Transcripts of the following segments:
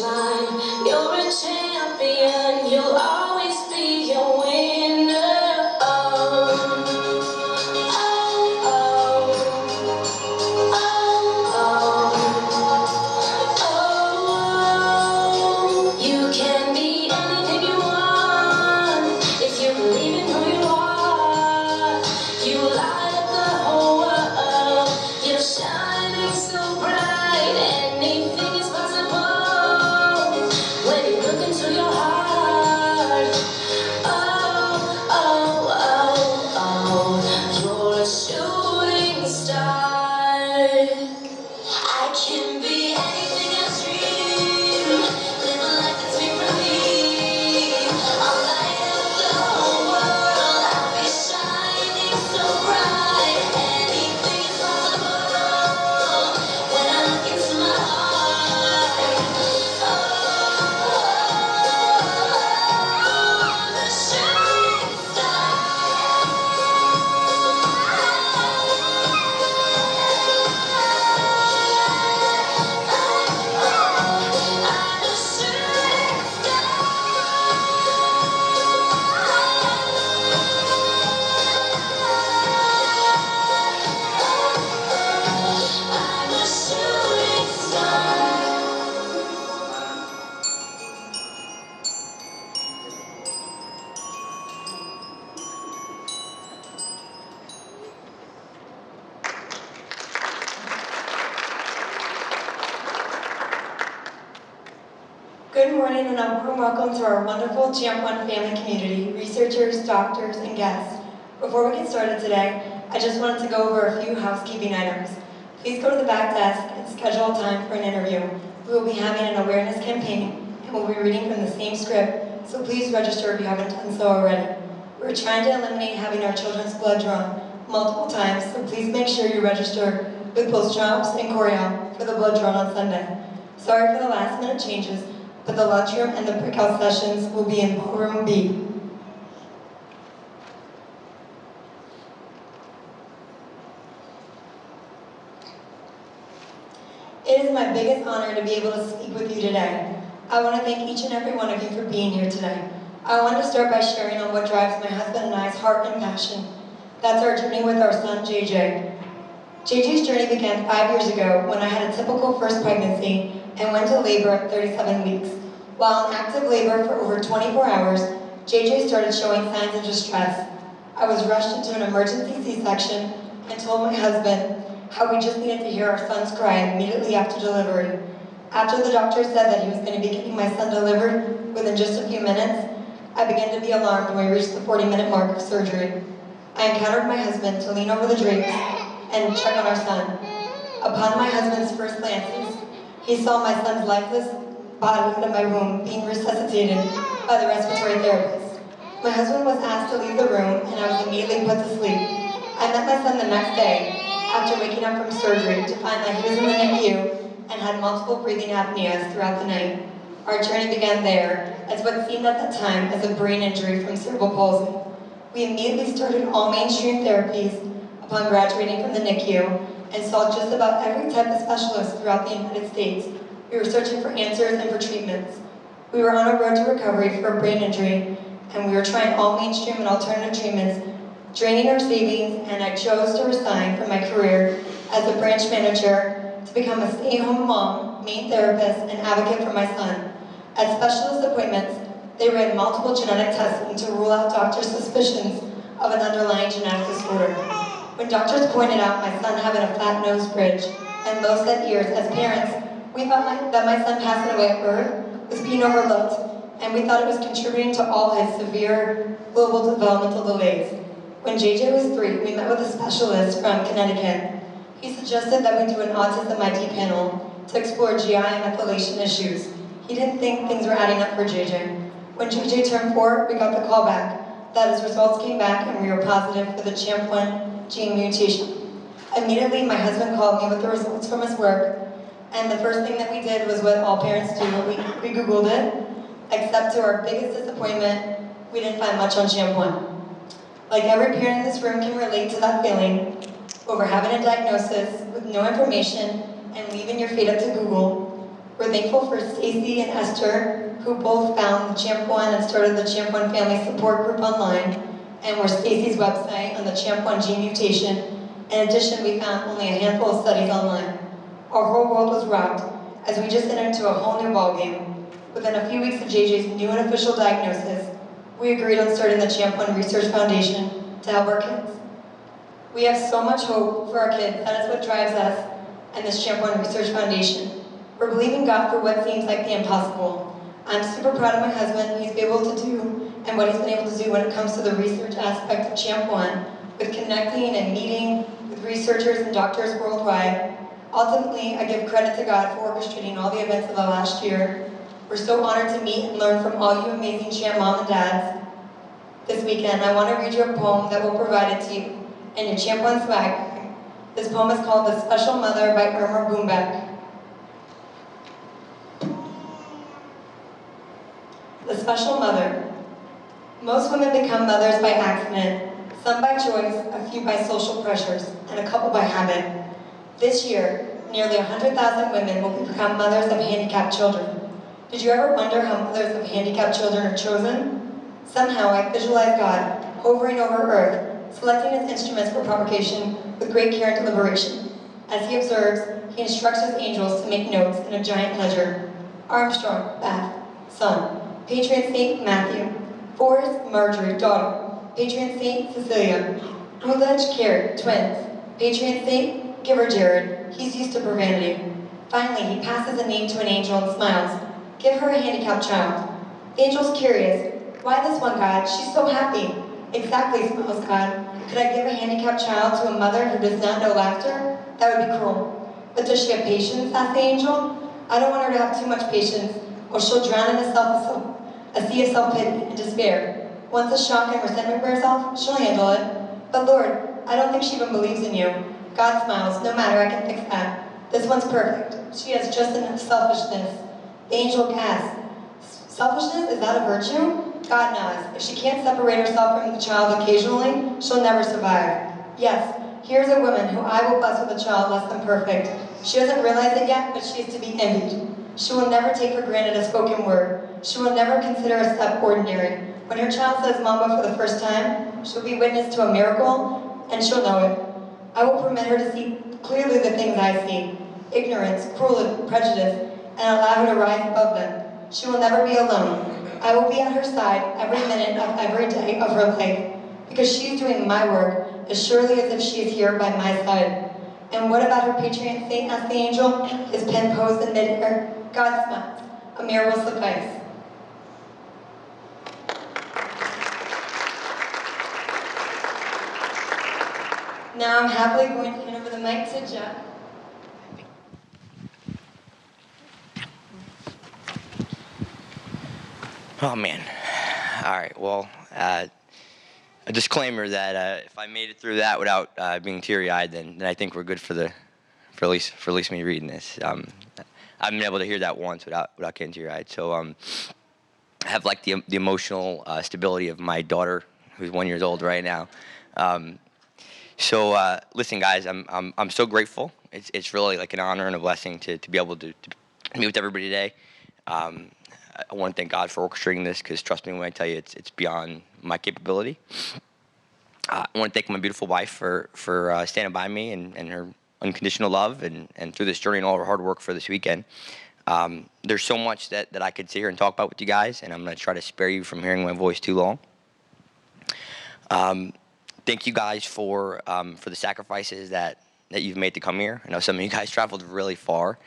line. You're a champion, you'll always be a winner. Oh, oh, oh, oh, oh. You can be anything you want if you believe in who you are. You light up the whole world. You're shining so bright. Anything is possible when you look into your heart. Oh, oh, oh, oh. You're a shooting star. I can be anything I dream. Live a life that's made for me. I'll light up the whole world. I'll be shining so bright. Anything is possible when I look into my heart. Oh, the shooting star. Good morning and a warm welcome to our wonderful Champ1 family community, researchers, doctors, and guests. Before we get started today, I just wanted to go over a few housekeeping items. Please go to the back desk and schedule a time for an interview. We will be having an awareness campaign and we'll be reading from the same script, so please register if you haven't done so already. We're trying to eliminate having our children's blood drawn multiple times, so please make sure you register with both Champs and Coriel for the blood drawn on Sunday. Sorry for the last minute changes, but the lunchroom and the breakout sessions will be in ballroom B. It is my biggest honor to be able to speak with you today. I want to thank each and every one of you for being here today. I want to start by sharing on what drives my husband and I's heart and passion. That's our journey with our son, JJ. JJ's journey began 5 years ago when I had a typical first pregnancy and went to labor at 37 weeks. While in active labor for over 24 hours, JJ started showing signs of distress. I was rushed into an emergency C-section and told my husband how we just needed to hear our son's cry immediately after delivery. After the doctor said that he was going to be getting my son delivered within just a few minutes, I began to be alarmed when we reached the 40-minute mark of surgery. I encountered my husband to lean over the drapes and check on our son. Upon my husband's first glances, he saw my son's lifeless body in my womb being resuscitated by the respiratory therapist. My husband was asked to leave the room and I was immediately put to sleep. I met my son the next day after waking up from surgery to find that he was in the NICU and had multiple breathing apneas throughout the night. Our journey began there as what seemed at the time as a brain injury from cerebral palsy. We immediately started all mainstream therapies upon graduating from the NICU and saw just about every type of specialist throughout the United States. We were searching for answers and for treatments. We were on a road to recovery for a brain injury, and we were trying all mainstream and alternative treatments, draining our savings, and I chose to resign from my career as a branch manager to become a stay-at-home mom, main therapist, and advocate for my son. At specialist appointments, they ran multiple genetic testing to rule out doctors' suspicions of an underlying genetic disorder. When doctors pointed out my son having a flat nose bridge and low set ears, as parents, we thought that my son passing away at birth was being overlooked, and we thought it was contributing to all his severe global developmental delays. When JJ was 3, we met with a specialist from Connecticut. He suggested that we do an autism ID panel to explore GI and methylation issues. He didn't think things were adding up for JJ. When JJ turned 4, we got the call back that his results came back and we were positive for the Champ1 gene mutation. Immediately, my husband called me with the results from his work, and the first thing that we did was what all parents do. We Googled it, except to our biggest disappointment, we didn't find much on Champ1. Like every parent in this room can relate to that feeling over having a diagnosis with no information and leaving your fate up to Google. We're thankful for Stacy and Esther, who both found the Champ1 and started the Champ1 Family Support Group online, and were Stacy's website on the Champ1 gene mutation. In addition, we found only a handful of studies online. Our whole world was rocked as we just entered into a whole new ballgame. Within a few weeks of JJ's new and official diagnosis, we agreed on starting the Champ1 Research Foundation to help our kids. We have so much hope for our kids. That is what drives us and this Champ1 Research Foundation. We're believing God for what seems like the impossible. I'm super proud of my husband, he's been able to do, and what he's been able to do when it comes to the research aspect of Champ1, with connecting and meeting with researchers and doctors worldwide. Ultimately, I give credit to God for orchestrating all the events of the last year. We're so honored to meet and learn from all you amazing Champ mom and dads. This weekend, I want to read you a poem that we'll provide it to you in your Champ1 swag. This poem is called The Special Mother by Irma Boombeck. The Special Mother. Most women become mothers by accident, some by choice, a few by social pressures, and a couple by habit. This year, nearly 100,000 women will become mothers of handicapped children. Did you ever wonder how mothers of handicapped children are chosen? Somehow I visualize God hovering over earth, selecting his instruments for propagation with great care and deliberation. As he observes, he instructs his angels to make notes in a giant ledger. Armstrong, Beth, son. Patron Saint Matthew. Forrest, Marjorie, daughter. Patron Saint Cecilia. Coolidge, Carrie, twins. Patron Saint, Giver Jared. He's used to profanity. Finally, he passes a name to an angel and smiles. Give her a handicapped child. The angel's curious. Why this one, God? She's so happy. Exactly, smiles God. Could I give a handicapped child to a mother who does not know laughter? That would be cruel. But does she have patience? Asked the angel. I don't want her to have too much patience, or she'll drown in a sea of self-pity and despair. Once the shock and resentment wears off, she'll handle it. But Lord, I don't think she even believes in you. God smiles. No matter, I can fix that. This one's perfect. She has just enough selfishness. The angel gasps. Selfishness, is that a virtue? God nods. If she can't separate herself from the child occasionally, she'll never survive. Yes, here's a woman who I will bless with a child less than perfect. She doesn't realize it yet, but she is to be envied. She will never take for granted a spoken word. She will never consider a step ordinary. When her child says mama for the first time, she'll be witness to a miracle, and she'll know it. I will permit her to see clearly the things I see. Ignorance, cruelty, prejudice, and allow her to rise above them. She will never be alone. I will be at her side every minute of every day of her life, because she is doing my work as surely as if she is here by my side. And what about her patron saint? Asked the angel, his pen posed in midair. God smiles. A mirror will suffice. Now I'm happily going to hand over the mic to Jeff. Oh man. All right. Well, a disclaimer that if I made it through that without being teary-eyed, then I think we're good for at least me reading this. I've been able to hear that once without getting teary-eyed. So I have like the emotional stability of my daughter, who's 1 year old right now. So listen, guys, I'm so grateful. It's really like an honor and a blessing to be able to meet with everybody today. I want to thank God for orchestrating this, because trust me when I tell you, it's beyond my capability. I want to thank my beautiful wife for standing by me and her unconditional love and through this journey and all her hard work for this weekend. There's so much that I could sit here and talk about with you guys, and I'm going to try to spare you from hearing my voice too long. Thank you guys for the sacrifices that you've made to come here. I know some of you guys traveled really far,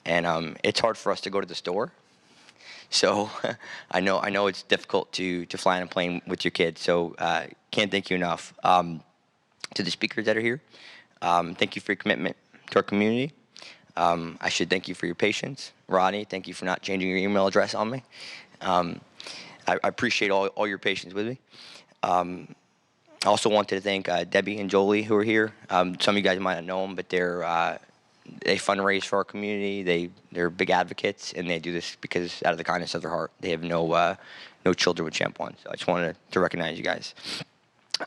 and it's hard for us to go to the store. So I know it's difficult to fly on a plane with your kids. So can't thank you enough. To the speakers that are here, thank you for your commitment to our community. I should thank you for your patience. Rodney, thank you for not changing your email address on me. I appreciate all your patience with me. I also wanted to thank Debbie and Jolie, who are here. Some of you guys might not know them, but they fundraise for our community. They're big advocates, and they do this because out of the kindness of their heart. They have no children with Champ1, so I just wanted to recognize you guys.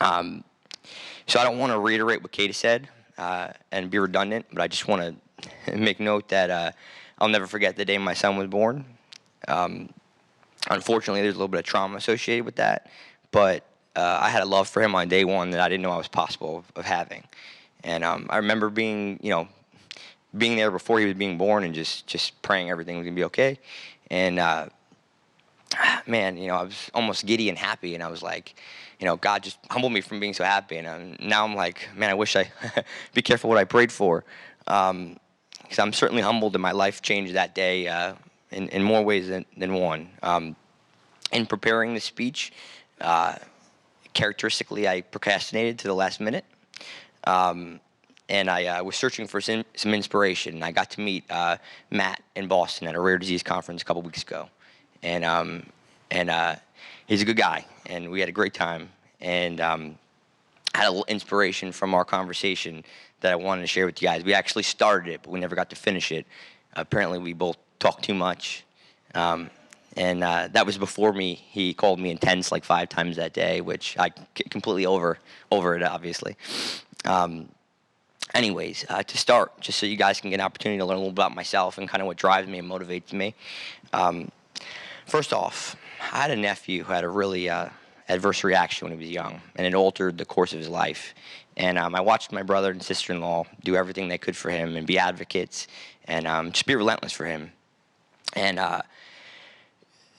So I don't want to reiterate what Katie said and be redundant, but I just want to make note that I'll never forget the day my son was born. Um, Unfortunately, there's a little bit of trauma associated with that, but I had a love for him on day one that I didn't know I was possible of having. And I remember being there before he was being born and just praying everything was gonna be okay. And man, I was almost giddy and happy, and I was like, God just humbled me from being so happy. And now I'm like, man, I wish I be careful what I prayed for, because I'm certainly humbled, and my life changed that day in more ways than one. In preparing the speech, characteristically, I procrastinated to the last minute. And I was searching for some inspiration. I got to meet Matt in Boston at a rare disease conference a couple weeks ago, and he's a good guy, and we had a great time. And I had a little inspiration from our conversation that I wanted to share with you guys. We actually started it, but we never got to finish it. Apparently, we both talked too much, and that was before he called me intense like 5 times that day, which I completely over it, obviously. Anyways, to start, just so you guys can get an opportunity to learn a little about myself and kind of what drives me and motivates me. First off, I had a nephew who had a really adverse reaction when he was young, and it altered the course of his life. And I watched my brother and sister-in-law do everything they could for him and be advocates and just be relentless for him. And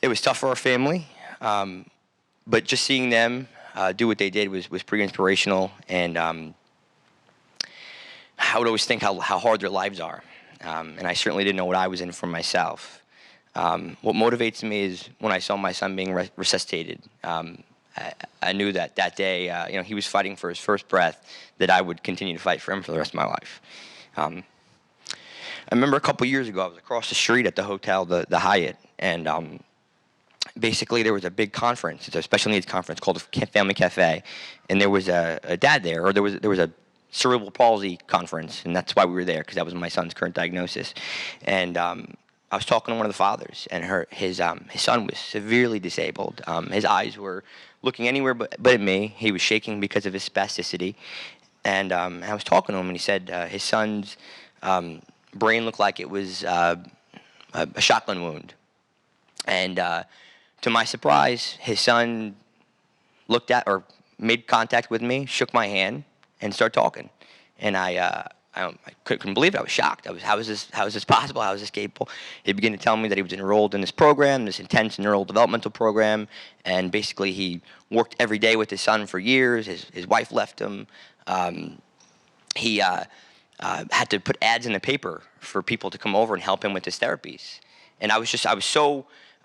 it was tough for our family, but just seeing them do what they did was pretty inspirational. And I would always think how hard their lives are, and I certainly didn't know what I was in for myself. What motivates me is when I saw my son being resuscitated. I knew that day, he was fighting for his first breath, that I would continue to fight for him for the rest of my life. I remember a couple years ago, I was across the street at the hotel, the Hyatt, and basically there was a big conference. It's a special needs conference called the Family Cafe, and there was a dad there, or there was a cerebral palsy conference, and that's why we were there, because that was my son's current diagnosis. And I was talking to one of the fathers, and his son was severely disabled. His eyes were looking anywhere but at me. He was shaking because of his spasticity. And I was talking to him, and he said his son's brain looked like it was a shotgun wound. And to my surprise, his son looked at or made contact with me, shook my hand, and started talking. And I couldn't believe it. I was shocked. How is this possible? How is this capable? He began to tell me that he was enrolled in this program, this intense neural developmental program, and basically he worked every day with his son for years. His wife left him. He had to put ads in the paper for people to come over and help him with his therapies. And I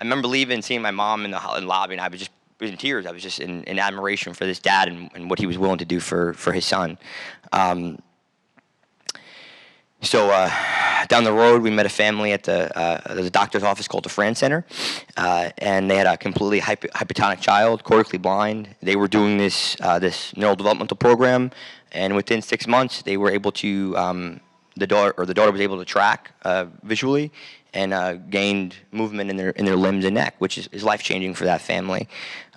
remember leaving and seeing my mom in the lobby, and I was just in tears. I was just in admiration for this dad and what he was willing to do for his son. So down the road, we met a family at the doctor's office called the Fran Center, and they had a completely hypotonic child, cortically blind. They were doing this neurodevelopmental program, and within 6 months, they were able to the daughter was able to track visually and gained movement in their limbs and neck, which is life changing for that family.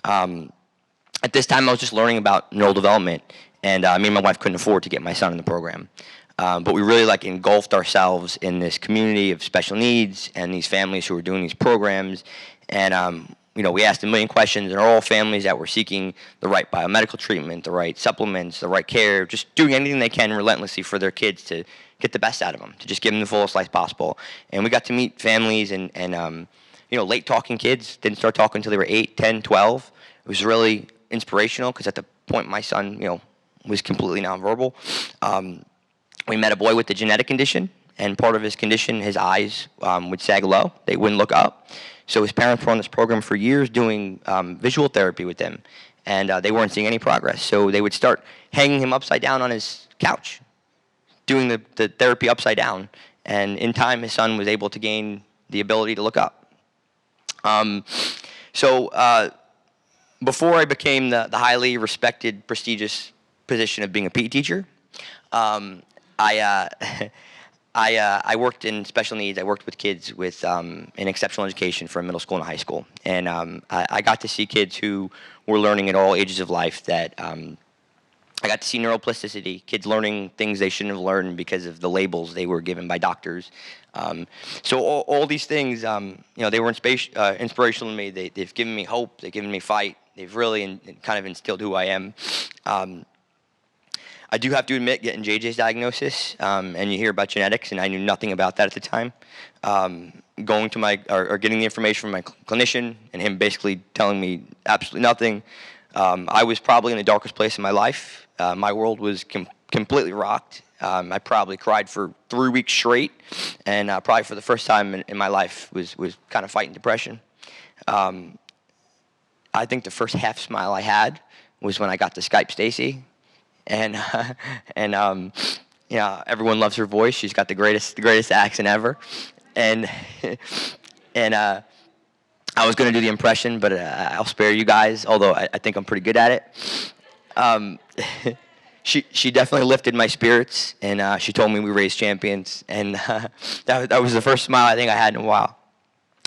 At this time, I was just learning about neural development, and me and my wife couldn't afford to get my son in the program. But we really engulfed ourselves in this community of special needs and these families who were doing these programs. And we asked a million questions, and are all families that were seeking the right biomedical treatment, the right supplements, the right care, just doing anything they can relentlessly for their kids to get the best out of them, to just give them the fullest life possible. And we got to meet families and late talking kids, didn't start talking until they were 8, 10, 12. It was really inspirational because at the point my son, was completely nonverbal. We met a boy with a genetic condition, and part of his condition, his eyes would sag low. They wouldn't look up. So his parents were on this program for years doing visual therapy with him, and they weren't seeing any progress. So they would start hanging him upside down on his couch, doing the therapy upside down. And in time, his son was able to gain the ability to look up. Before I became the highly respected, prestigious position of being a PE teacher, I worked in special needs. I worked with kids with in exceptional education from middle school and high school. And I got to see kids who were learning at all ages of life that I got to see neuroplasticity, kids learning things they shouldn't have learned because of the labels they were given by doctors. So all these things, they were inspirational to me. They've given me hope. They've given me fight. They've really kind of instilled who I am. I do have to admit, getting JJ's diagnosis, and you hear about genetics, and I knew nothing about that at the time. Going to or getting the information from my clinician, and him basically telling me absolutely nothing. I was probably in the darkest place in my life. My world was completely rocked. I probably cried for 3 weeks straight, and probably for the first time in my life was kind of fighting depression. I think the first half smile I had was when I got to Skype Stacy, and everyone loves her voice. She's got the greatest accent ever, and I was going to do the impression, but I'll spare you guys, although I think I'm pretty good at it. She definitely lifted my spirits, and she told me we raised champions, and that was the first smile I think I had in a while.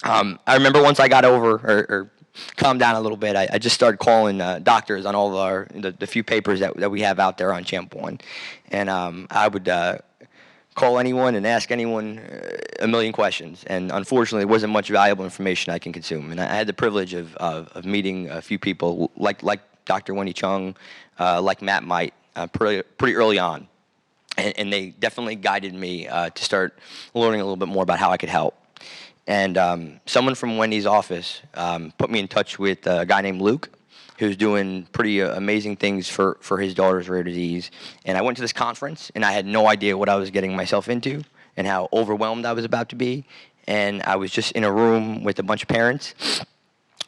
I remember once I got over or calmed down a little bit, I just started calling doctors on all of the few papers that we have out there on Champ1, and I would call anyone and ask anyone a million questions, and unfortunately there wasn't much valuable information I can consume. And I had the privilege of meeting a few people like Dr. Wendy Chung, like Matt Might, pretty early on, and they definitely guided me to start learning a little bit more about how I could help. And someone from Wendy's office put me in touch with a guy named Luke, who's doing pretty amazing things for his daughter's rare disease. And I went to this conference, and I had no idea what I was getting myself into and how overwhelmed I was about to be. And I was just in a room with a bunch of parents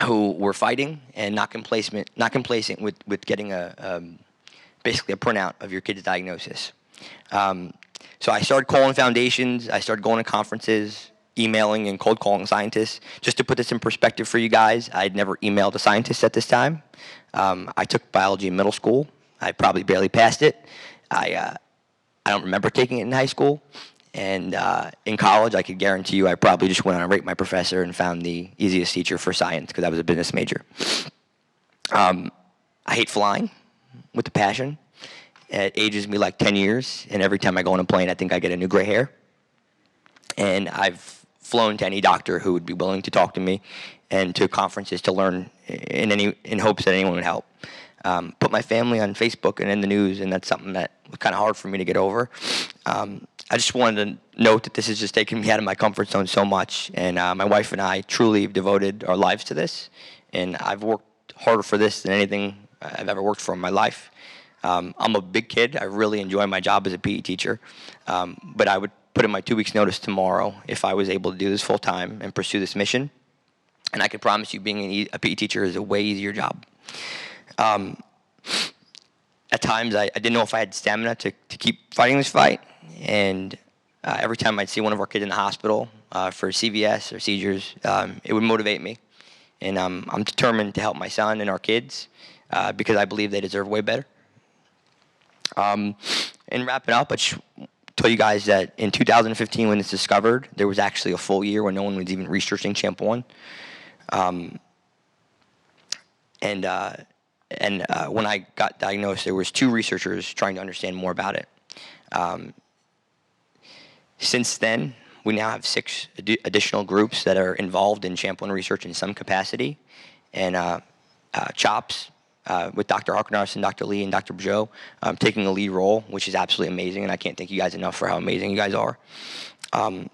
who were fighting and not complacent with getting basically a printout of your kid's diagnosis. So I started calling foundations. I started going to conferences, emailing and cold calling scientists. Just to put this in perspective for you guys, I'd never emailed a scientist at this time. I took biology in middle school. I probably barely passed it. I don't remember taking it in high school. And in college, I could guarantee you I probably just went on a Rate My Professor and found the easiest teacher for science because I was a business major. I hate flying with a passion. It ages me like 10 years, and every time I go on a plane, I think I get a new gray hair. And I've flown to any doctor who would be willing to talk to me and to conferences to learn in hopes that anyone would help. Put my family on Facebook and in the news, and that's something that was kind of hard for me to get over. I just wanted to note that this has just taken me out of my comfort zone so much, and my wife and I truly have devoted our lives to this, and I've worked harder for this than anything I've ever worked for in my life. I'm a big kid. I really enjoy my job as a PE teacher, but I would put in my 2 weeks notice tomorrow if I was able to do this full time and pursue this mission. And I can promise you being a PE teacher is a way easier job. At times I didn't know if I had stamina to keep fighting this fight. And every time I'd see one of our kids in the hospital for CVS or seizures, it would motivate me. And I'm determined to help my son and our kids because I believe they deserve way better. And wrapping up, I just tell you guys that in 2015 when it's discovered, there was actually a full year when no one was even researching Champ1. When I got diagnosed, there was 2 researchers trying to understand more about it. Since then, we now have 6 additional groups that are involved in Champ1 research in some capacity. And CHOPS, with Dr. Harkness and Dr. Lee and Dr. Bjo taking a lead role, which is absolutely amazing, and I can't thank you guys enough for how amazing you guys are. And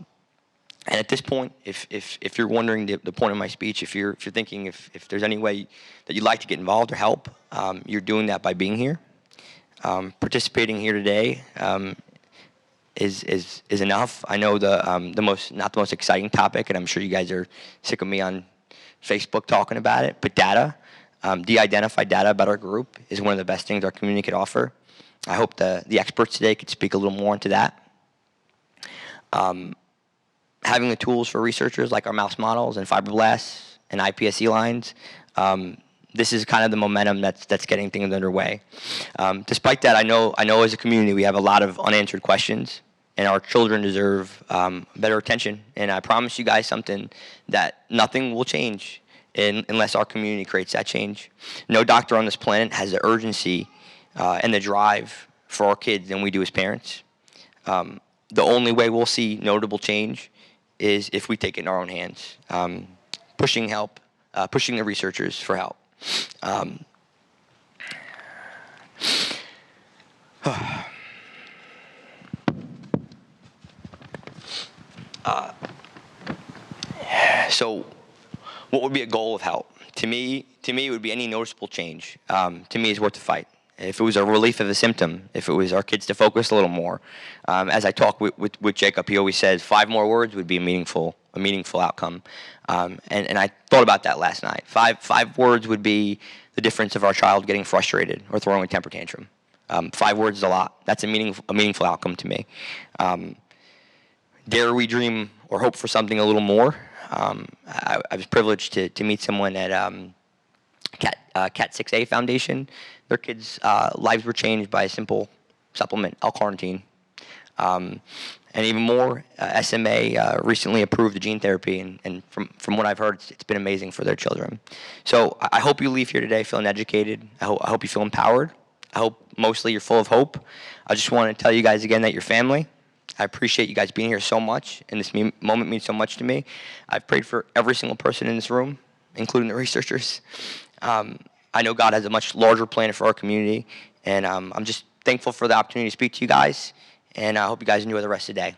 at this point, if you're wondering the point of my speech, if you're thinking if there's any way that you'd like to get involved or help, you're doing that by being here. Participating here today is enough. I know not the most exciting topic, and I'm sure you guys are sick of me on Facebook talking about it, but data. De-identified data about our group is one of the best things our community could offer. I hope the experts today could speak a little more into that. Having the tools for researchers like our mouse models and fibroblasts and iPSC lines, this is kind of the momentum that's getting things underway. Despite that, I know as a community we have a lot of unanswered questions, and our children deserve better attention. And I promise you guys something, that nothing will change unless our community creates that change. No doctor on this planet has the urgency and the drive for our kids than we do as parents. The only way we'll see notable change is if we take it in our own hands, pushing the researchers for help. So, what would be a goal of help? To me, it would be any noticeable change. To me, is worth the fight. If it was a relief of a symptom, if it was our kids to focus a little more. As I talk with Jacob, he always says 5 more words would be a meaningful outcome. And I thought about that last night. Five words would be the difference of our child getting frustrated or throwing a temper tantrum. 5 words is a lot. That's a meaningful outcome to me. Dare we dream or hope for something a little more? I was privileged to meet someone at Cat 6A Foundation. Their kids' lives were changed by a simple supplement, L-carnitine. And even more, SMA recently approved the gene therapy, and from what I've heard, it's been amazing for their children. So I hope you leave here today feeling educated. I hope you feel empowered. I hope mostly you're full of hope. I just want to tell you guys again that you're family. I appreciate you guys being here so much, and this moment means so much to me. I've prayed for every single person in this room, including the researchers. I know God has a much larger plan for our community, and I'm just thankful for the opportunity to speak to you guys, and I hope you guys enjoy the rest of the day.